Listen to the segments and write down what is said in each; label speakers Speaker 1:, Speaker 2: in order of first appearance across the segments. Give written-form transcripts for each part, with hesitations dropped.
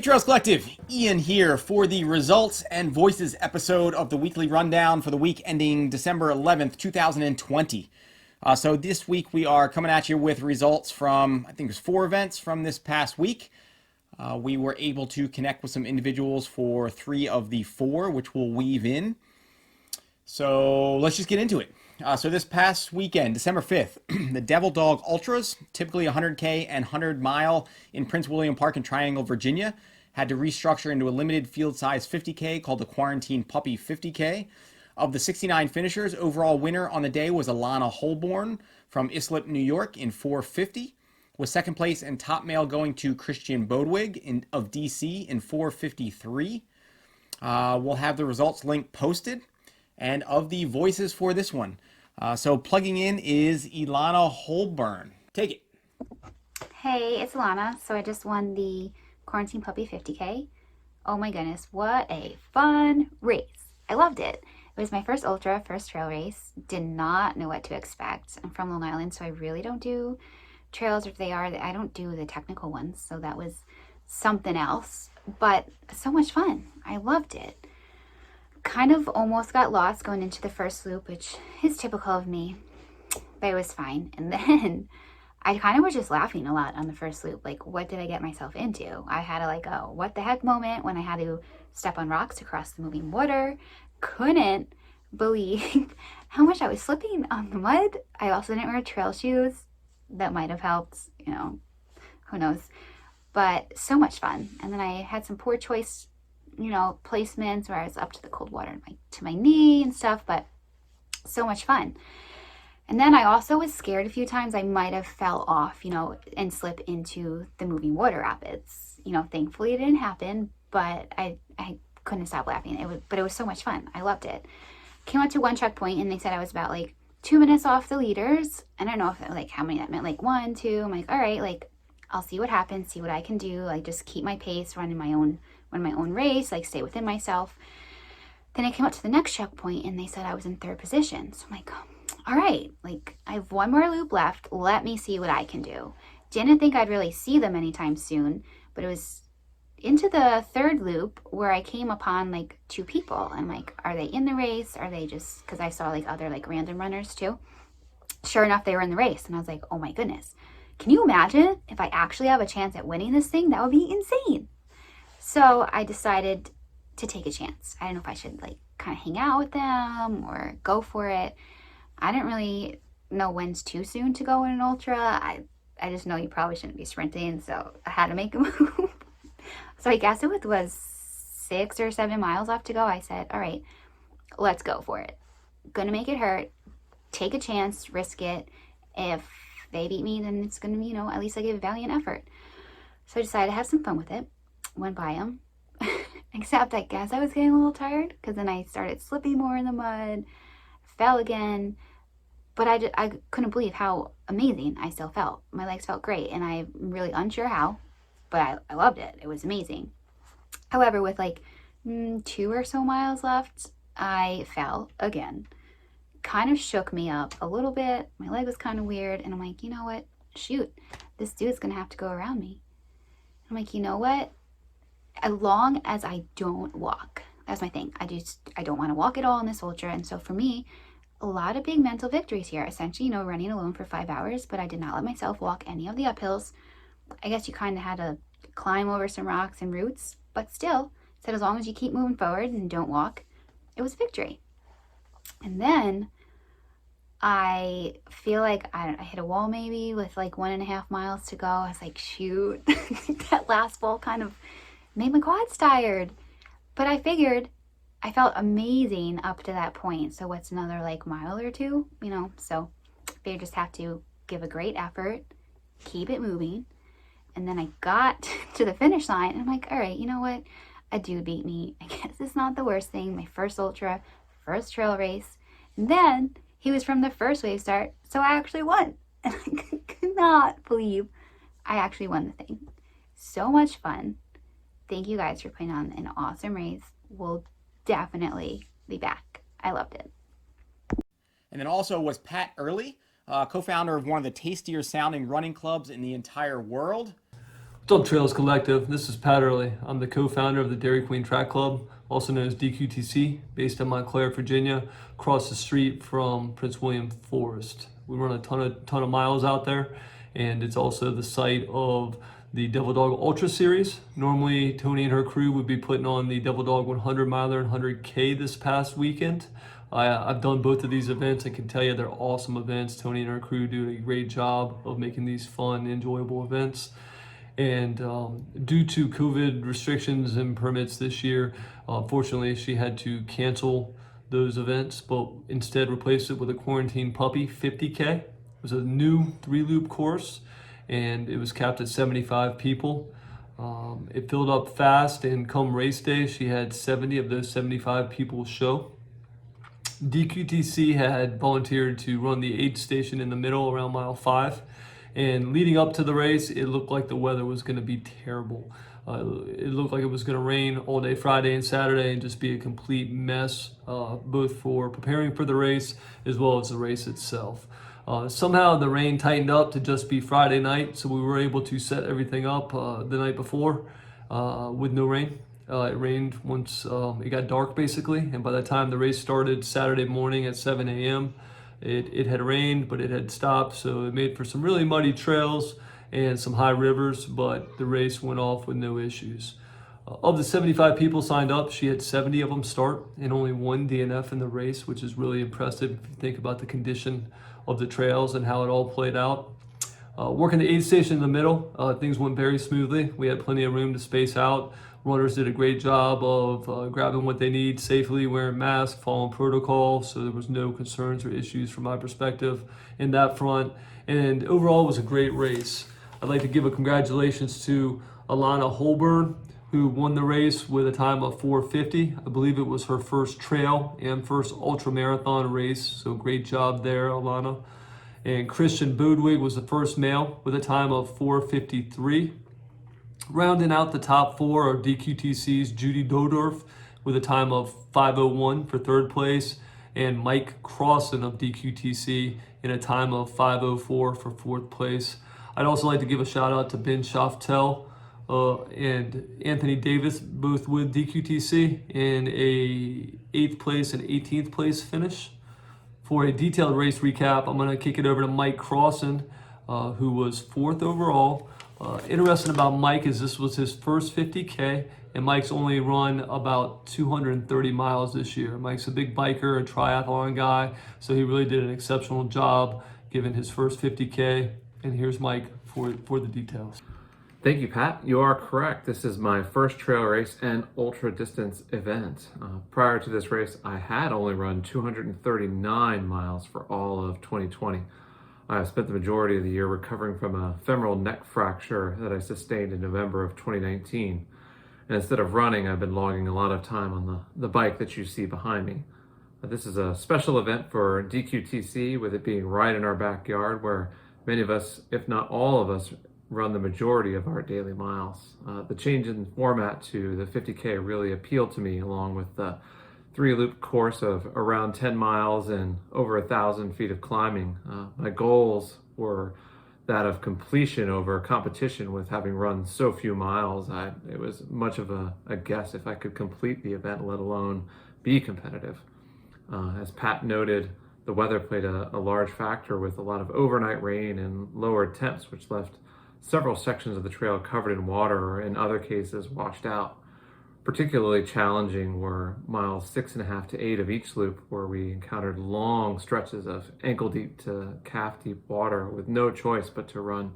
Speaker 1: Trails Collective, Ian here for the results and voices episode of the weekly rundown for the week ending December 11th, 2020. So this week we are coming at you with results from, I think it was 4 events from this past week. We were able to connect with some individuals for 3 of the 4, which we'll weave in. So let's just get into it. So this past weekend, December 5th, the Devil Dog Ultras, typically 100K and 100 mile in Prince William Park in Triangle, Virginia, had to restructure into a limited field size 50K called the Quarantine Puppy 50K. Of the 69 finishers, overall winner on the day was Alanna Hollborn from Islip, New York in 450, with second place and top male going to Christian Bodwig of DC in 453. We'll have the results link posted. And of the voices for this one. So plugging in is Alanna Hollborn. Take it.
Speaker 2: Hey, it's Alanna. So I just won the Quarantine Puppy 50K. Oh my goodness, what a fun race. I loved it. It was my first ultra, first trail race. Did not know what to expect. I'm from Long Island, so I really don't do trails. If they are, I don't do the technical ones. So that was something else. But so much fun. I loved it. Kind of almost got lost going into the first loop, which is typical of me, but it was fine. And then I kind of was just laughing a lot on the first loop. Like, what did I get myself into? I had a what the heck moment when I had to step on rocks across the moving water. Couldn't believe how much I was slipping on the mud. I also didn't wear trail shoes. That might have helped, who knows. But so much fun. And then I had some poor choice placements where I was up to the cold water to my knee and stuff, but so much fun. And then I also was scared a few times I might have fell off, and slip into the moving water rapids. Thankfully it didn't happen, but I couldn't stop laughing. It was so much fun. I loved it. Came out to one checkpoint and they said I was about 2 minutes off the leaders. I don't know if how many that meant, 1, 2. I'm all right, I'll see what happens, see what I can do, just keep my pace, run my own race, stay within myself. Then I came up to the next checkpoint and they said I was in 3rd position. So I'm like, all right, I have 1 more loop left. Let me see what I can do. Didn't think I'd really see them anytime soon, but it was into the 3rd loop where I came upon 2 people. I'm like, are they in the race? Are they just, because I saw other random runners too. Sure enough, they were in the race. And I was like, oh my goodness. Can you imagine if I actually have a chance at winning this thing? That would be insane. So I decided to take a chance. I don't know if I should kind of hang out with them or go for it. I didn't really know when's too soon to go in an ultra. I just know you probably shouldn't be sprinting, so I had to make a move. So I guess it was 6 or 7 miles off to go. I said, all right, let's go for it. Gonna make it hurt. Take a chance, risk it. If they beat me, then it's gonna be, at least I gave a valiant effort. So I decided to have some fun with it. Went by them. Except I guess I was getting a little tired because then I started slipping more in the mud, fell again. But I couldn't believe how amazing I still felt. My legs felt great, and I'm really unsure how, but I loved it. It was amazing. However, with 2 or so miles left, I fell again. Kind of shook me up a little bit. My leg was kind of weird, and I'm like, you know what? Shoot, this dude's gonna have to go around me. I'm like, you know what? As long as I don't walk, that's my thing. I don't want to walk at all in this ultra. And so for me, a lot of big mental victories here. Essentially, running alone for 5 hours, but I did not let myself walk any of the uphills. I guess you kind of had to climb over some rocks and roots, but still, said as long as you keep moving forward and don't walk, it was victory. And then I feel like I hit a wall maybe with 1.5 miles to go. I was like, shoot, that last wall kind of made my quads tired. But I figured I felt amazing up to that point. So what's another mile or 2, so they just have to give a great effort, keep it moving. And then I got to the finish line and I'm like, all right, you know what? A dude beat me. I guess it's not the worst thing. My first ultra, first trail race. And then he was from the first wave start. So I actually won. And I could not believe I actually won the thing. So much fun. Thank you guys for putting on an awesome race. We'll definitely be back. I loved it.
Speaker 1: And then also was Pat Early, co-founder of one of the tastier sounding running clubs in the entire world.
Speaker 3: What's up, Trails Collective? This is Pat Early. I'm the co-founder of the Dairy Queen Track Club, also known as DQTC, based in Montclair, Virginia, across the street from Prince William Forest. We run a ton of miles out there, and it's also the site of the Devil Dog Ultra Series. Normally, Tony and her crew would be putting on the Devil Dog 100 miler and 100K this past weekend. I've done both of these events. I can tell you they're awesome events. Tony and her crew do a great job of making these fun, enjoyable events. And due to COVID restrictions and permits this year, unfortunately, she had to cancel those events, but instead replaced it with a Quarantine Puppy 50K. It was a new 3-loop course, and it was capped at 75 people. It filled up fast, and come race day, she had 70 of those 75 people show. DQTC had volunteered to run the aid station in the middle around mile 5. And leading up to the race, it looked like the weather was going to be terrible. It looked like it was going to rain all day Friday and Saturday and just be a complete mess, both for preparing for the race as well as the race itself. Somehow the rain tightened up to just be Friday night, so we were able to set everything up the night before with no rain. It rained once it got dark, basically, and by the time the race started Saturday morning at 7 a.m., it had rained, but it had stopped, so it made for some really muddy trails and some high rivers, but the race went off with no issues. Of the 75 people signed up, she had 70 of them start and only one DNF in the race, which is really impressive if you think about the condition of the trails and how it all played out. Working the aid station in the middle, things went very smoothly. We had plenty of room to space out. Runners did a great job of grabbing what they need safely, wearing masks, following protocol, so there was no concerns or issues from my perspective in that front. And overall, it was a great race. I'd like to give a congratulations to Alanna Hollborn, who won the race with a time of 4:50. I believe it was her first trail and first ultra marathon race, so great job there, Alanna. And Christian Bodwig was the first male with a time of 4:53. Rounding out the top 4 are DQTC's Judy Dodorf with a time of 5:01 for third place, and Mike Crossin of DQTC in a time of 5:04 for fourth place. I'd also like to give a shout out to Ben Schaftel and Anthony Davis, both with DQTC, in a 8th place and 18th place finish. For a detailed race recap, I'm going to kick it over to Mike Crossin, who was 4th overall. Interesting about Mike is this was his first 50K, and Mike's only run about 230 miles this year. Mike's a big biker, a triathlon guy, so he really did an exceptional job given his first 50K. And here's Mike for the details.
Speaker 4: Thank you, Pat. You are correct. This is my first trail race and ultra distance event. Prior to this race, I had only run 239 miles for all of 2020. I spent the majority of the year recovering from a femoral neck fracture that I sustained in November of 2019. And instead of running, I've been logging a lot of time on the bike that you see behind me. This is a special event for DQTC, with it being right in our backyard where many of us, if not all of us, run the majority of our daily miles. The change in format to the 50K really appealed to me, along with the 3-loop course of around 10 miles and over 1,000 feet of climbing. My goals were that of completion over competition. With having run so few miles, it was much of a guess if I could complete the event, let alone be competitive. As Pat noted, the weather played a large factor, with a lot of overnight rain and lower temps, which left several sections of the trail covered in water, or in other cases washed out. Particularly challenging were miles 6.5 to 8 of each loop, where we encountered long stretches of ankle deep to calf deep water with no choice but to run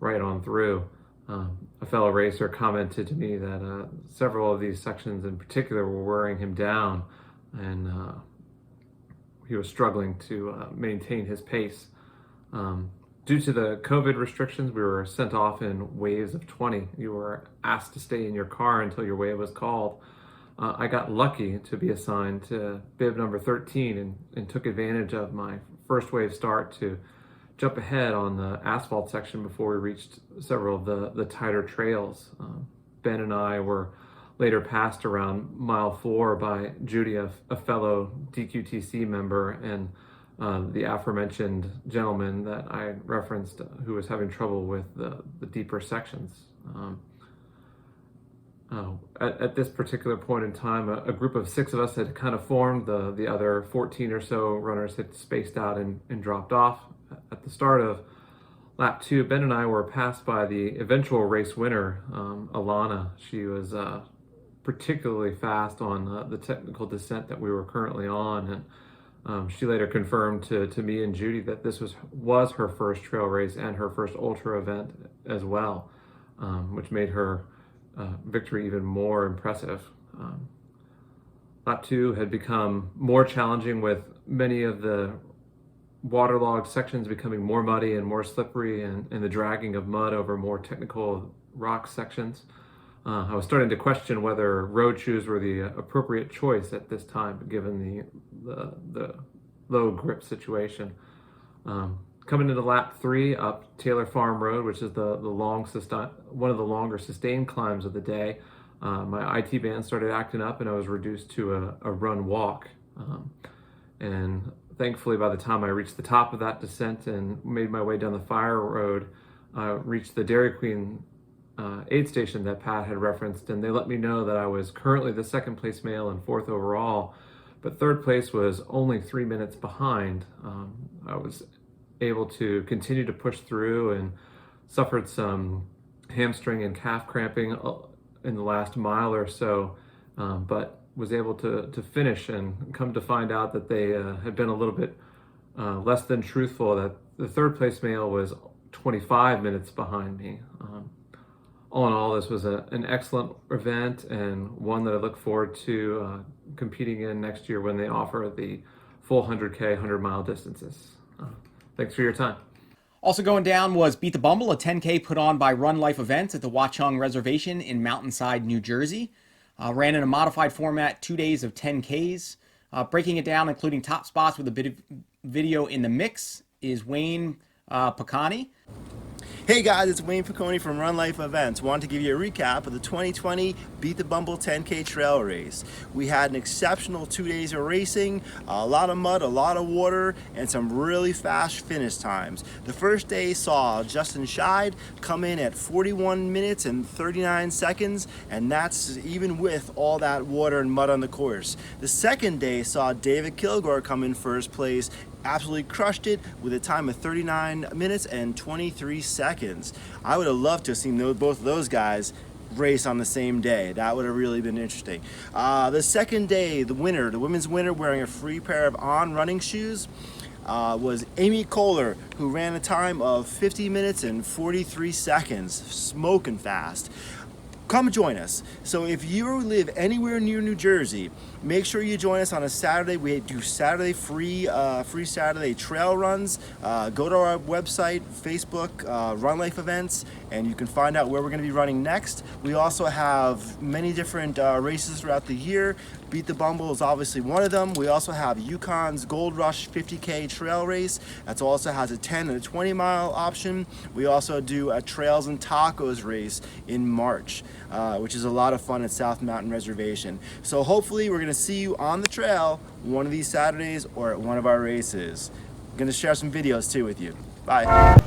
Speaker 4: right on through. A fellow racer commented to me that several of these sections in particular were wearing him down, and he was struggling to maintain his pace. Due to the COVID restrictions, we were sent off in waves of 20. You were asked to stay in your car until your wave was called. I got lucky to be assigned to bib number 13 and took advantage of my first wave start to jump ahead on the asphalt section before we reached several of the tighter trails. Ben and I were later passed around mile 4 by Judy, a fellow DQTC member, and the aforementioned gentleman that I referenced, who was having trouble with the deeper sections. At this particular point in time, a group of 6 of us had kind of formed. The other 14 or so runners had spaced out and dropped off. At the start of lap 2, Ben and I were passed by the eventual race winner, Alanna. She was particularly fast on the technical descent that we were currently on, and she later confirmed to me and Judy that this was her first trail race and her first ultra event as well, which made her victory even more impressive. Lap 2 had become more challenging, with many of the waterlogged sections becoming more muddy and more slippery, and the dragging of mud over more technical rock sections. I was starting to question whether road shoes were the appropriate choice at this time, given the low grip situation. Coming into lap 3 up Taylor Farm Road, which is one of the longer sustained climbs of the day, my IT band started acting up, and I was reduced to a run walk. And thankfully, by the time I reached the top of that descent and made my way down the fire road, I reached the Dairy Queen aid station that Pat had referenced, and they let me know that I was currently the 2nd place male and 4th overall, but 3rd place was only 3 minutes behind. I was able to continue to push through and suffered some hamstring and calf cramping in the last mile or so, but was able to finish, and come to find out that they had been a little bit less than truthful, that the 3rd place male was 25 minutes behind me. All in all, this was an excellent event, and one that I look forward to competing in next year when they offer the full 100K, 100-mile distances. Thanks for your time.
Speaker 1: Also going down was Beat the Bumble, a 10K put on by Run Life Events at the Watchung Reservation in Mountainside, New Jersey. Ran in a modified format, 2 days of 10Ks. Breaking it down, including top spots with a bit of video in the mix, is Wayne Pacconi.
Speaker 5: Hey guys, it's Wayne Pacconi from Run Life Events. Wanted to give you a recap of the 2020 Beat the Bumble 10K trail race. We had an exceptional 2 days of racing, a lot of mud, a lot of water, and some really fast finish times. The first day saw Justin Scheid come in at 41 minutes and 39 seconds, and that's even with all that water and mud on the course. The second day saw David Kilgore come in first place, absolutely crushed it with a time of 39 minutes and 23 seconds. I would have loved to have seen both of those guys race on the same day. That would have really been interesting. The second day, the women's winner wearing a free pair of On running shoes, was Amy Kohler, who ran a time of 50 minutes and 43 seconds, smoking fast. Come join us. So if you live anywhere near New Jersey, make sure you join us on a Saturday. We do Saturday free Saturday trail runs. Go to our website, Facebook, Run Life Events, and you can find out where we're going to be running next. We also have many different races throughout the year. Beat the Bumble is obviously one of them. We also have Yukon's Gold Rush 50K trail race. That also has a 10 and a 20 mile option. We also do a Trails and Tacos race in March, which is a lot of fun at South Mountain Reservation. So hopefully we're going to see you on the trail one of these Saturdays or at one of our races. I'm going to share some videos too with you. Bye.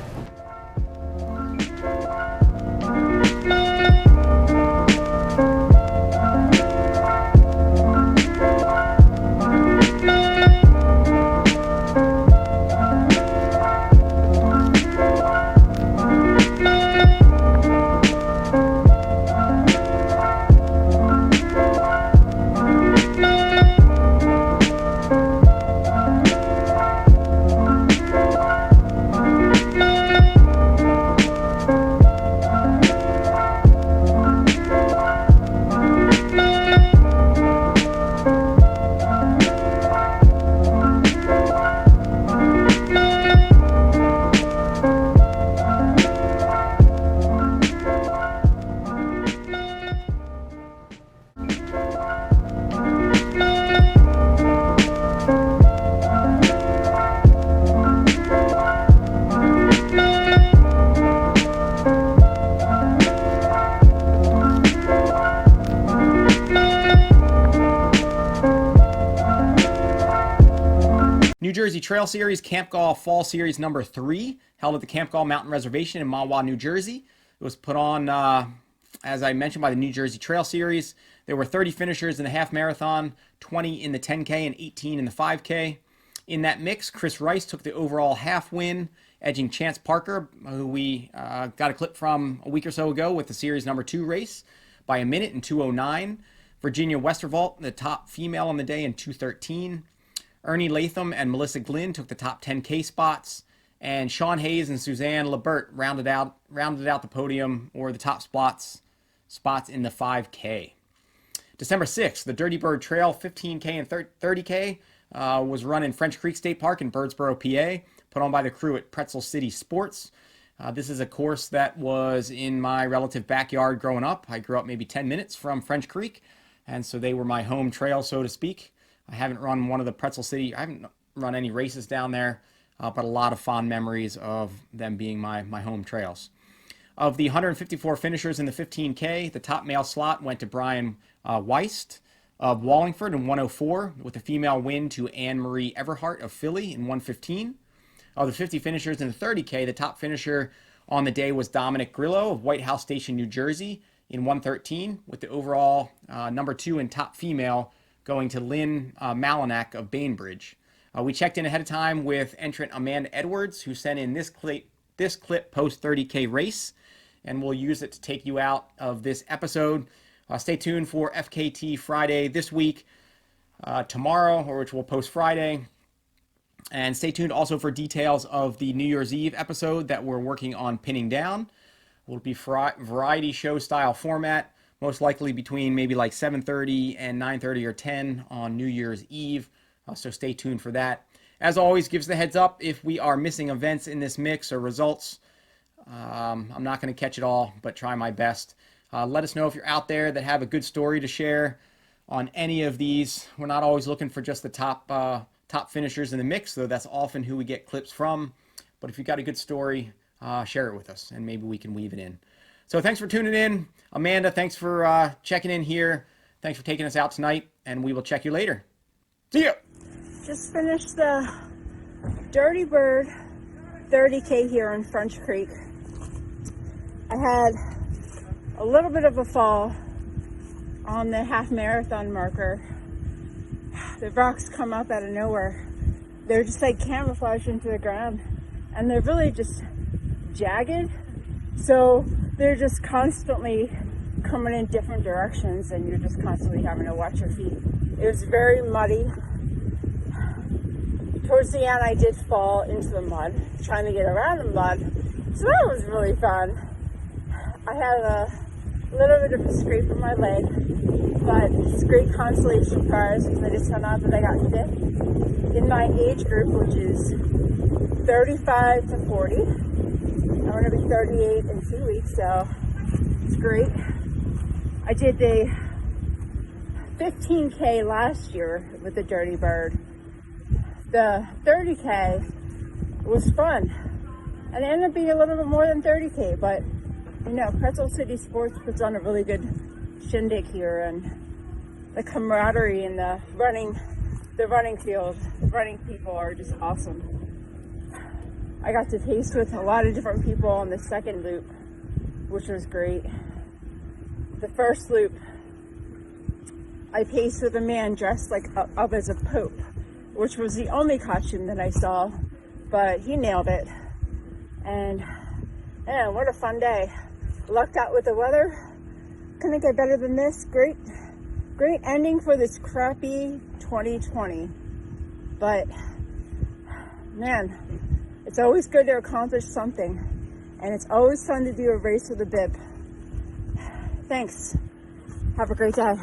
Speaker 1: New Jersey Trail Series Camp Golf Fall Series number 3, held at the Camp Golf Mountain Reservation in Mahwah, New Jersey. It was put on, as I mentioned, by the New Jersey Trail Series. There were 30 finishers in the half marathon, 20 in the 10K, and 18 in the 5K. In that mix, Chris Rice took the overall half win, edging Chance Parker, who we got a clip from a week or so ago with the series number 2 race, by a minute in 2:09. Virginia Westervelt, the top female on the day, in 2:13. Ernie Latham and Melissa Glynn took the top 10K spots, and Sean Hayes and Suzanne Lebert rounded out the podium, or the top spots in the 5K. December 6th, the Dirty Bird Trail 15K and 30K was run in French Creek State Park in Birdsboro, PA, put on by the crew at Pretzel City Sports. This is a course that was in my relative backyard growing up. I grew up maybe 10 minutes from French Creek, and so they were my home trail, so to speak. I haven't run any races down there, but a lot of fond memories of them being my home trails. Of the 154 finishers in the 15K, the top male slot went to Brian Wiest of Wallingford in 104, with a female win to Anne-Marie Everhart of Philly in 115. Of the 50 finishers in the 30K, the top finisher on the day was Dominic Grillo of Whitehouse Station, New Jersey in 113, with the overall number 2 and top female going to Lynn Malinak of Bainbridge. We checked in ahead of time with entrant Amanda Edwards, who sent in this clip post 30K race, and we'll use it to take you out of this episode. Stay tuned for FKT Friday this week, tomorrow, or which we'll post Friday. And stay tuned also for details of the New Year's Eve episode that we're working on pinning down. Will be variety show style format, most likely between maybe like 7:30 and 9:30 or 10 on New Year's Eve. So stay tuned for that. As always, gives the heads up if we are missing events in this mix or results. I'm not going to catch it all, but try my best. Let us know if you're out there that have a good story to share on any of these. We're not always looking for just the top finishers in the mix, though that's often who we get clips from. But if you've got a good story, share it with us, and maybe we can weave it in. So thanks for tuning in. Amanda, thanks for checking in here. Thanks for taking us out tonight, and we will check you later. See ya!
Speaker 6: Just finished the Dirty Bird 30K here in French Creek. I had a little bit of a fall on the half marathon marker. The rocks come up out of nowhere. They're just like camouflaged into the ground, and they're really just jagged, so they're just constantly coming in different directions, and you're just constantly having to watch your feet. It was very muddy. Towards the end I did fall into the mud, trying to get around the mud, so that was really fun. I had a little bit of a scrape on my leg, but it's a great consolation prize because I just found out that I got 5th in my age group, which is 35 to 40. I'm going to be 38 in 2 weeks, so it's great. I did the 15K last year with the Dirty Bird. The 30K was fun, and it ended up being a little bit more than 30K, but you know, Pretzel City Sports puts on a really good shindig here, and the camaraderie in the running field, the running people are just awesome. I got to pace with a lot of different people on the second loop, which was great. The first loop, I paced with a man dressed like up as a pope, which was the only costume that I saw, but he nailed it. And man, what a fun day. Lucked out with the weather. Couldn't get better than this. Great ending for this crappy 2020. But man, it's always good to accomplish something, and it's always fun to do a race with a bib. Thanks. Have a great day.